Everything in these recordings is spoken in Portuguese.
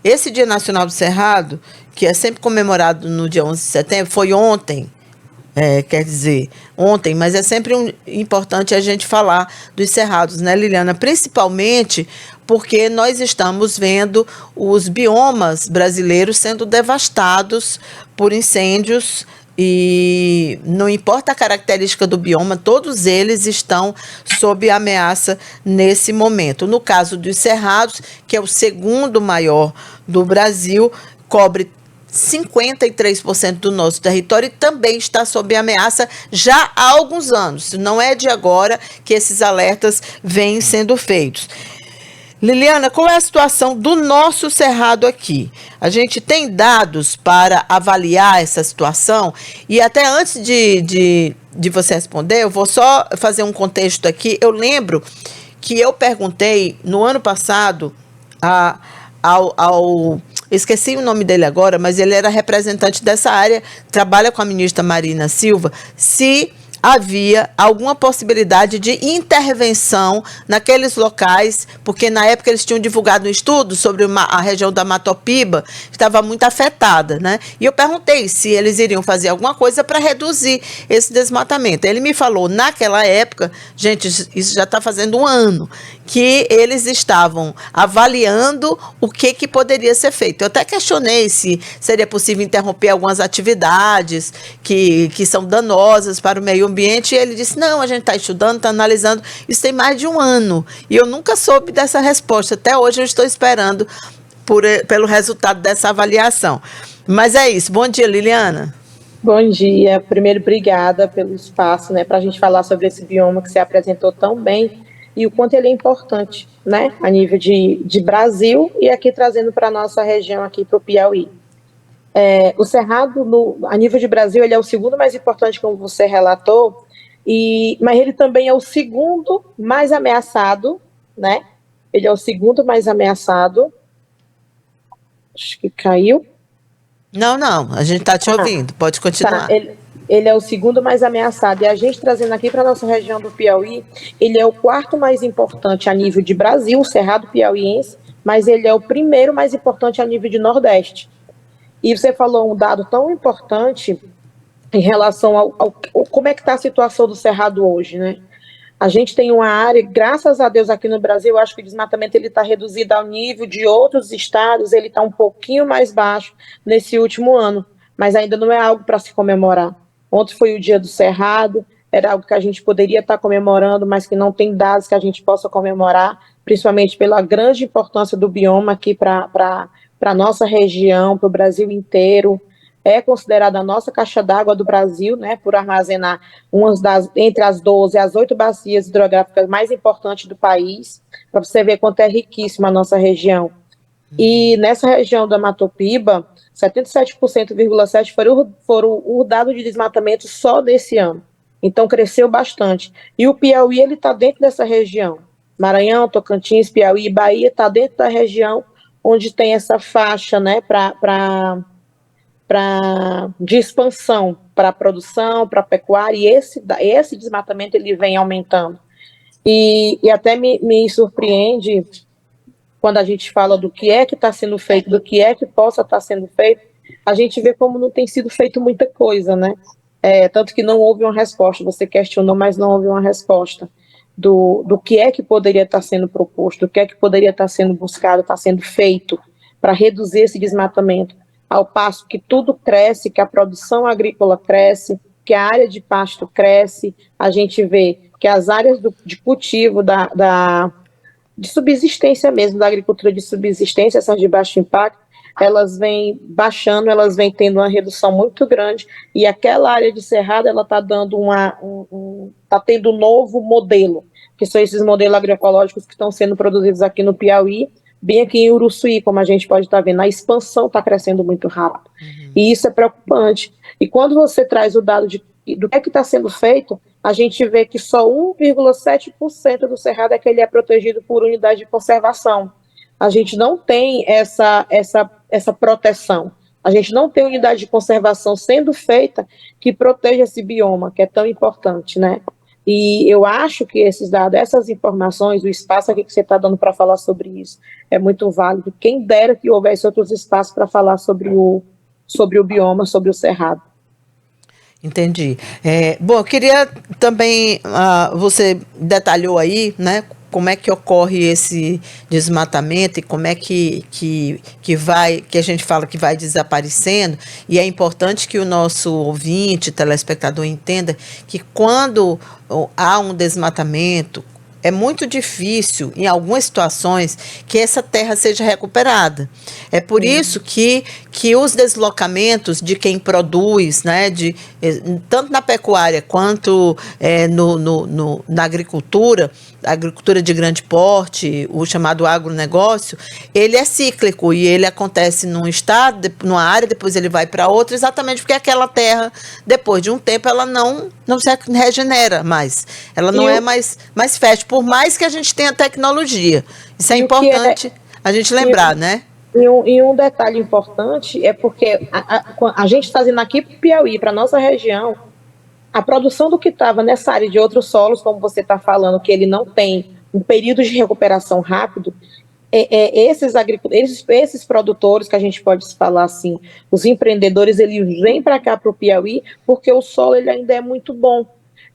Esse Dia Nacional do Cerrado, que é sempre comemorado no dia 11 de setembro, foi ontem. Quer dizer, ontem, mas é sempre importante a gente falar dos cerrados, né, Liliana? Principalmente porque nós estamos vendo os biomas brasileiros sendo devastados por incêndios e não importa a característica do bioma, todos eles estão sob ameaça nesse momento. No caso dos cerrados, que é o segundo maior do Brasil, cobre 53% do nosso território e também está sob ameaça já há alguns anos. Não é de agora que esses alertas vêm sendo feitos. Liliana, qual é a situação do nosso cerrado aqui? A gente tem dados para avaliar essa situação? E até antes de você responder, eu vou só fazer um contexto aqui. Eu lembro que eu perguntei no ano passado ao esqueci o nome dele agora, mas ele era representante dessa área, trabalha com a ministra Marina Silva, se havia alguma possibilidade de intervenção naqueles locais, porque na época eles tinham divulgado um estudo sobre a região da Matopiba, que estava muito afetada, né? E eu perguntei se eles iriam fazer alguma coisa para reduzir esse desmatamento. Ele me falou, naquela época, gente, isso já está fazendo um ano, que eles estavam avaliando o que poderia ser feito. Eu até questionei se seria possível interromper algumas atividades que são danosas para o meio ambiente, e ele disse, não, a gente está estudando, está analisando, isso tem mais de um ano, e eu nunca soube dessa resposta, até hoje eu estou esperando pelo resultado dessa avaliação. Mas é isso, bom dia, Liliana. Bom dia, primeiro obrigada pelo espaço, né, para a gente falar sobre esse bioma que você apresentou tão bem, e o quanto ele é importante, né, a nível de Brasil, e aqui trazendo para a nossa região, aqui para o Piauí. O Cerrado, a nível de Brasil, ele é o segundo mais importante, como você relatou, mas ele também é o segundo mais ameaçado, né? Ele é o segundo mais ameaçado. Acho que caiu. Não, a gente está te ouvindo, pode continuar. Tá, ele é o segundo mais ameaçado, e a gente trazendo aqui para a nossa região do Piauí, ele é o quarto mais importante a nível de Brasil, o Cerrado Piauiense, mas ele é o primeiro mais importante a nível de Nordeste. E você falou um dado tão importante em relação ao como é que está a situação do Cerrado hoje, né? A gente tem uma área, graças a Deus aqui no Brasil, eu acho que o desmatamento está reduzido ao nível de outros estados, ele está um pouquinho mais baixo nesse último ano, mas ainda não é algo para se comemorar. Ontem foi o dia do Cerrado, era algo que a gente poderia estar comemorando, mas que não tem dados que a gente possa comemorar, principalmente pela grande importância do bioma aqui para a nossa região, para o Brasil inteiro. É considerada a nossa caixa d'água do Brasil, né, por armazenar entre as 12 e as 8 bacias hidrográficas mais importantes do país, para você ver quanto é riquíssima a nossa região. E nessa região da Matopiba, 77,7% foram o dado de desmatamento só desse ano. Então, cresceu bastante. E o Piauí, ele está dentro dessa região. Maranhão, Tocantins, Piauí, Bahia, está dentro da região onde tem essa faixa, né, de expansão para a produção, para a pecuária, e esse desmatamento ele vem aumentando. E até me surpreende quando a gente fala do que é que está sendo feito, do que é que possa estar sendo feito, a gente vê como não tem sido feito muita coisa, né? Tanto que não houve uma resposta, você questionou, mas não houve uma resposta do que é que poderia estar sendo proposto, do que é que poderia estar sendo buscado, estar sendo feito para reduzir esse desmatamento, ao passo que tudo cresce, que a produção agrícola cresce, que a área de pasto cresce, a gente vê que as áreas de cultivo de subsistência mesmo, da agricultura de subsistência, essas de baixo impacto, elas vêm baixando, elas vêm tendo uma redução muito grande, e aquela área de cerrado, ela está dando está tendo um novo modelo, que são esses modelos agroecológicos que estão sendo produzidos aqui no Piauí, bem aqui em Uruçuí, como a gente pode estar vendo, a expansão está crescendo muito rápido, e isso é preocupante. E quando você traz o dado do que está sendo feito, a gente vê que só 1,7% do cerrado é que ele é protegido por unidade de conservação. A gente não tem essa proteção. A gente não tem unidade de conservação sendo feita que proteja esse bioma, que é tão importante, né? E eu acho que esses dados, essas informações, o espaço aqui que você está dando para falar sobre isso é muito válido. Quem dera que houvesse outros espaços para falar sobre o bioma, sobre o cerrado. Entendi. Bom, eu queria também, você detalhou aí, né, como é que ocorre esse desmatamento e como é que a gente fala que vai desaparecendo, e é importante que o nosso ouvinte, telespectador, entenda que quando há um desmatamento, é muito difícil, em algumas situações, que essa terra seja recuperada. É por isso que os deslocamentos de quem produz, né, tanto na pecuária quanto na agricultura de grande porte, o chamado agronegócio, ele é cíclico e ele acontece num estado, numa área, depois ele vai para outra, exatamente porque aquela terra, depois de um tempo, ela não se regenera mais. Ela não é mais fértil, por mais que a gente tenha tecnologia. Isso é importante a gente lembrar, né? E um detalhe importante é porque a gente trazendo aqui para o Piauí, para a nossa região, a produção do que estava nessa área de outros solos, como você está falando, que ele não tem um período de recuperação rápido, esses produtores, que a gente pode falar assim, os empreendedores, eles vêm para cá, para o Piauí, porque o solo ele ainda é muito bom.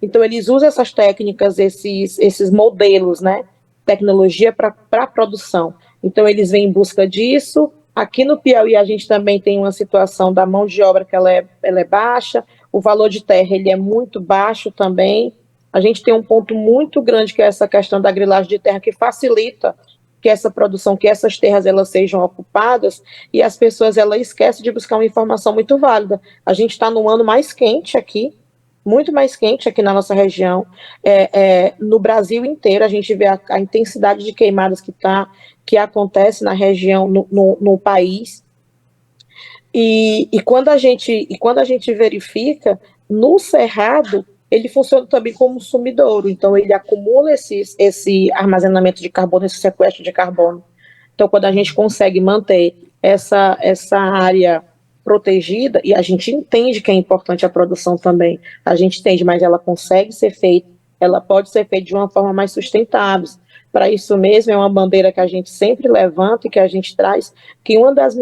Então, eles usam essas técnicas, esses modelos, né? Tecnologia para a produção. Então, eles vêm em busca disso. Aqui no Piauí, a gente também tem uma situação da mão de obra que ela é baixa, o valor de terra ele é muito baixo também. A gente tem um ponto muito grande, que é essa questão da grilagem de terra, que facilita que essa produção, que essas terras elas sejam ocupadas, e as pessoas elas esquecem de buscar uma informação muito válida. A gente está no ano mais quente aqui, muito mais quente aqui na nossa região. No Brasil inteiro, a gente vê a intensidade de queimadas que acontece na região, no país. E quando a gente verifica, no Cerrado, ele funciona também como sumidouro, então ele acumula esse armazenamento de carbono, esse sequestro de carbono. Então, quando a gente consegue manter essa área protegida, e a gente entende que é importante a produção também, a gente entende, mas ela consegue ser feita, ela pode ser feita de uma forma mais sustentável. Para isso mesmo, é uma bandeira que a gente sempre levanta e que a gente traz, que uma das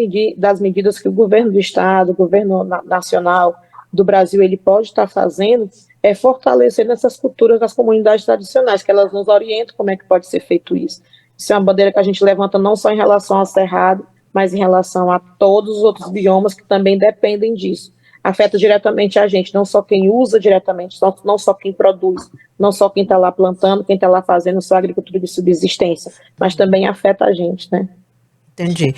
medidas que o governo do Estado, o governo nacional do Brasil, ele pode estar fazendo, é fortalecer essas culturas das comunidades tradicionais, que elas nos orientam como é que pode ser feito isso. Isso é uma bandeira que a gente levanta não só em relação ao Cerrado, mas em relação a todos os outros biomas que também dependem disso. Afeta diretamente a gente, não só quem usa diretamente, não só quem produz, não só quem está lá plantando, quem está lá fazendo sua agricultura de subsistência, mas também afeta a gente, né? Entendi.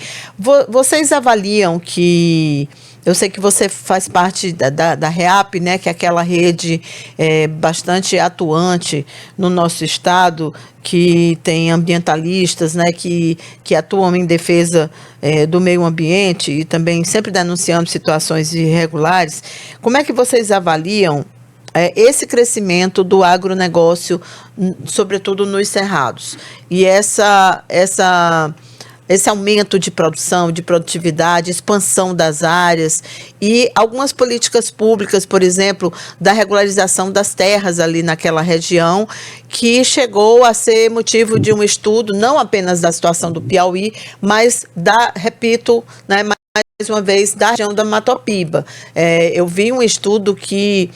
Vocês avaliam que... Eu sei que você faz parte da REAP, né, que é aquela rede bastante atuante no nosso estado, que tem ambientalistas, né, que atuam em defesa do meio ambiente e também sempre denunciando situações irregulares. Como é que vocês avaliam esse crescimento do agronegócio, sobretudo nos cerrados? E esse aumento de produção, de produtividade, expansão das áreas e algumas políticas públicas, por exemplo, da regularização das terras ali naquela região, que chegou a ser motivo de um estudo, não apenas da situação do Piauí, mas repito, né, mais uma vez, da região da Matopiba. Eu vi um estudo que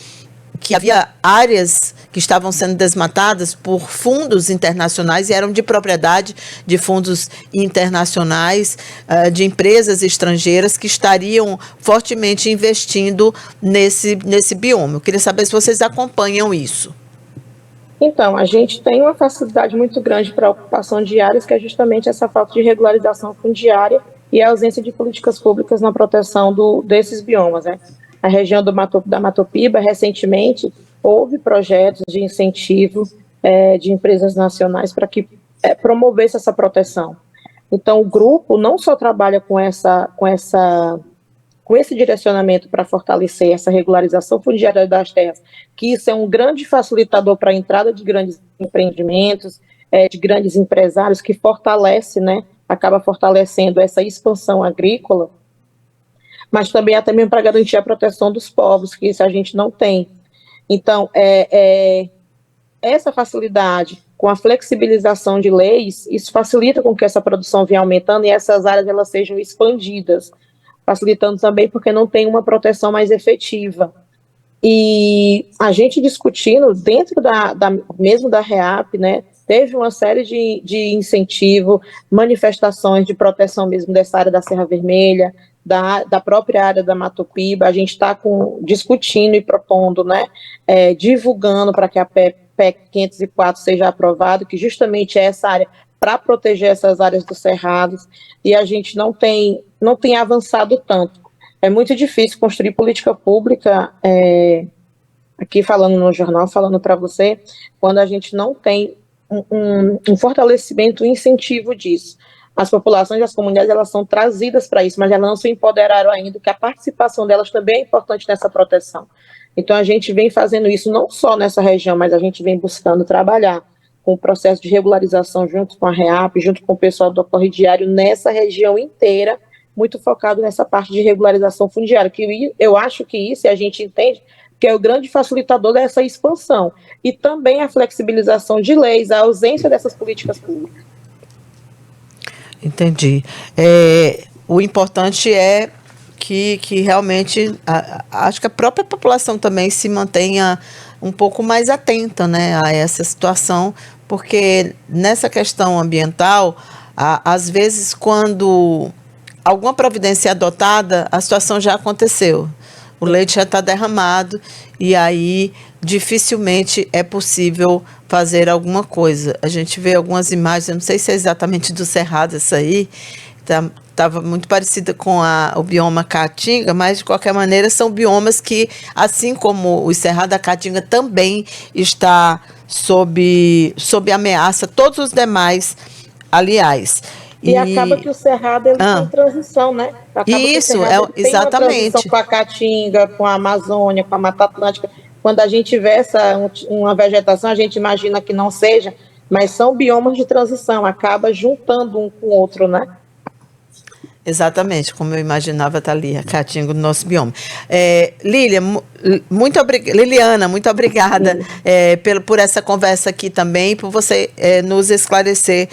havia áreas que estavam sendo desmatadas por fundos internacionais e eram de propriedade de fundos internacionais, de empresas estrangeiras que estariam fortemente investindo nesse bioma. Eu queria saber se vocês acompanham isso. Então, a gente tem uma facilidade muito grande para a ocupação de áreas, que é justamente essa falta de regularização fundiária e a ausência de políticas públicas na proteção desses biomas, né? A região da Matopiba, recentemente, houve projetos de incentivo de empresas nacionais para que promovesse essa proteção. Então, o grupo não só trabalha com esse direcionamento para fortalecer essa regularização fundiária das terras, que isso é um grande facilitador para a entrada de grandes empreendimentos, de grandes empresários, que fortalece, né, acaba fortalecendo essa expansão agrícola, mas também até mesmo para garantir a proteção dos povos, que isso a gente não tem. Então, essa facilidade, com a flexibilização de leis, isso facilita com que essa produção venha aumentando e essas áreas elas sejam expandidas, facilitando também porque não tem uma proteção mais efetiva. E a gente discutindo dentro mesmo da REAP, né, teve uma série de incentivo, manifestações de proteção mesmo dessa área da Serra Vermelha, da própria área da Matopiba. A gente está discutindo e propondo, né, divulgando para que a PEC 504 seja aprovada, que justamente é essa área para proteger essas áreas dos cerrados, e a gente não tem avançado tanto. É muito difícil construir política pública, aqui falando no jornal, falando para você, quando a gente não tem um fortalecimento, um incentivo disso. As populações, as comunidades, elas são trazidas para isso, mas elas não se empoderaram ainda, que a participação delas também é importante nessa proteção. Então, a gente vem fazendo isso não só nessa região, mas a gente vem buscando trabalhar com o processo de regularização junto com a REAP, junto com o pessoal do Corridiário, nessa região inteira, muito focado nessa parte de regularização fundiária, que eu acho que isso, e a gente entende, que é o grande facilitador dessa expansão, e também a flexibilização de leis, a ausência dessas políticas públicas. Entendi. O importante é que realmente, acho que a própria população também se mantenha um pouco mais atenta, né, a essa situação, porque nessa questão ambiental, às vezes, quando alguma providência é adotada, a situação já aconteceu. O leite já está derramado e aí dificilmente é possível fazer alguma coisa. A gente vê algumas imagens, eu não sei se é exatamente do Cerrado essa aí, estava muito parecida com o bioma Caatinga, mas de qualquer maneira são biomas que, assim como o Cerrado da Caatinga também está sob ameaça, todos os demais, aliás. E acaba que o Cerrado ele tem transição, né? Acaba isso, que exatamente. Tem uma transição com a Caatinga, com a Amazônia, com a Mata Atlântica. Quando a gente vê uma vegetação, a gente imagina que não seja, mas são biomas de transição, acaba juntando um com o outro, né? Exatamente, como eu imaginava, Thalia, Caatinga, do nosso bioma. Liliana, muito obrigada por essa conversa aqui também, por você nos esclarecer.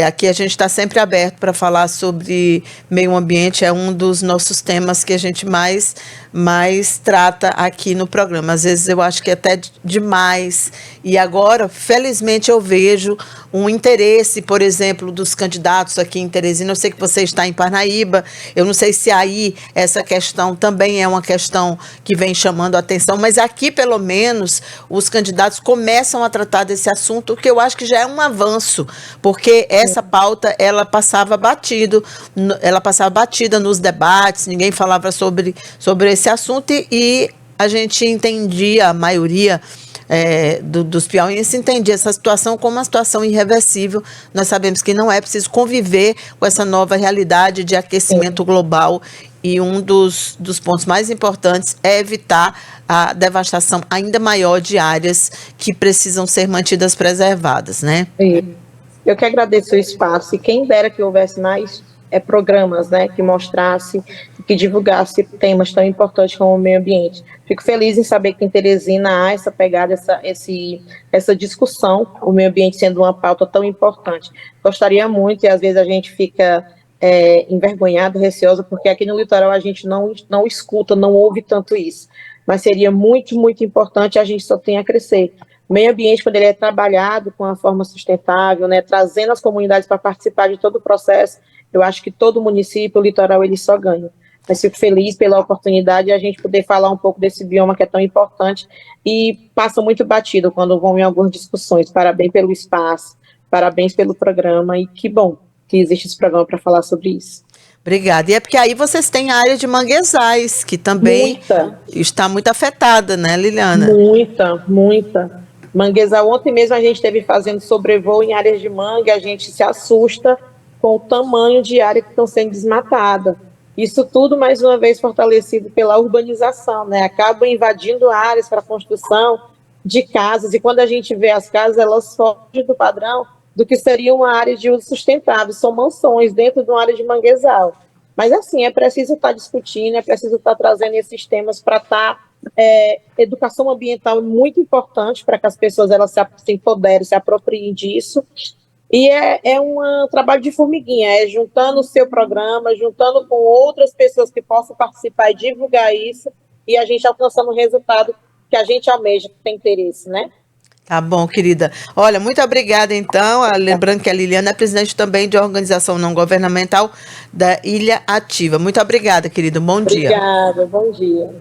Aqui a gente está sempre aberto para falar sobre meio ambiente, é um dos nossos temas que a gente mais trata aqui no programa. Às vezes eu acho que é até demais. E agora, felizmente, eu vejo um interesse, por exemplo, dos candidatos aqui em Teresina. Eu sei que você está em Parnaíba, eu não sei se aí essa questão também é uma questão que vem chamando a atenção, mas aqui, pelo menos, os candidatos começam a tratar desse assunto, que eu acho que já é um avanço, porque essa pauta, ela passava batida nos debates, ninguém falava sobre esse assunto, e a gente entendia, a maioria dos piauienses entendia essa situação como uma situação irreversível. Nós sabemos que não é preciso conviver com essa nova realidade de aquecimento global, e um dos pontos mais importantes é evitar a devastação ainda maior de áreas que precisam ser mantidas preservadas, né? Eu que agradeço o espaço, e quem dera que houvesse mais programas, né, que mostrasse, que divulgasse temas tão importantes como o meio ambiente. Fico feliz em saber que em Teresina há essa pegada, essa discussão, o meio ambiente sendo uma pauta tão importante. Gostaria muito, e às vezes a gente fica envergonhado, receoso, porque aqui no litoral a gente não escuta, não ouve tanto isso, mas seria muito, muito importante, a gente só tem a crescer. O meio ambiente, quando ele é trabalhado com uma forma sustentável, né, trazendo as comunidades para participar de todo o processo, eu acho que todo município, o litoral, ele só ganha. Mas fico feliz pela oportunidade de a gente poder falar um pouco desse bioma que é tão importante e passa muito batido quando vão em algumas discussões. Parabéns pelo espaço, parabéns pelo programa, e que bom que existe esse programa para falar sobre isso. Obrigada. E é porque aí vocês têm a área de manguezais, que também está muito afetada, né, Liliana? Muita. Manguezal, ontem mesmo a gente esteve fazendo sobrevoo em áreas de mangue, a gente se assusta com o tamanho de área que estão sendo desmatada. Isso tudo, mais uma vez, fortalecido pela urbanização, né? Acabam invadindo áreas para construção de casas, e quando a gente vê as casas, elas fogem do padrão do que seria uma área de uso sustentável, são mansões dentro de uma área de manguezal. Mas, assim, é preciso estar discutindo, é preciso estar trazendo esses temas para estar... educação ambiental é muito importante para que as pessoas elas se empoderem, se apropriem disso. E é um trabalho de formiguinha, é juntando o seu programa, juntando com outras pessoas que possam participar e divulgar isso, e a gente alcançando o resultado que a gente almeja, que tem interesse, né? Tá bom, querida. Olha, muito obrigada, então. Lembrando que a Liliana é presidente também de organização não governamental da Ilha Ativa. Muito obrigada, querido. Bom dia. Obrigada, bom dia.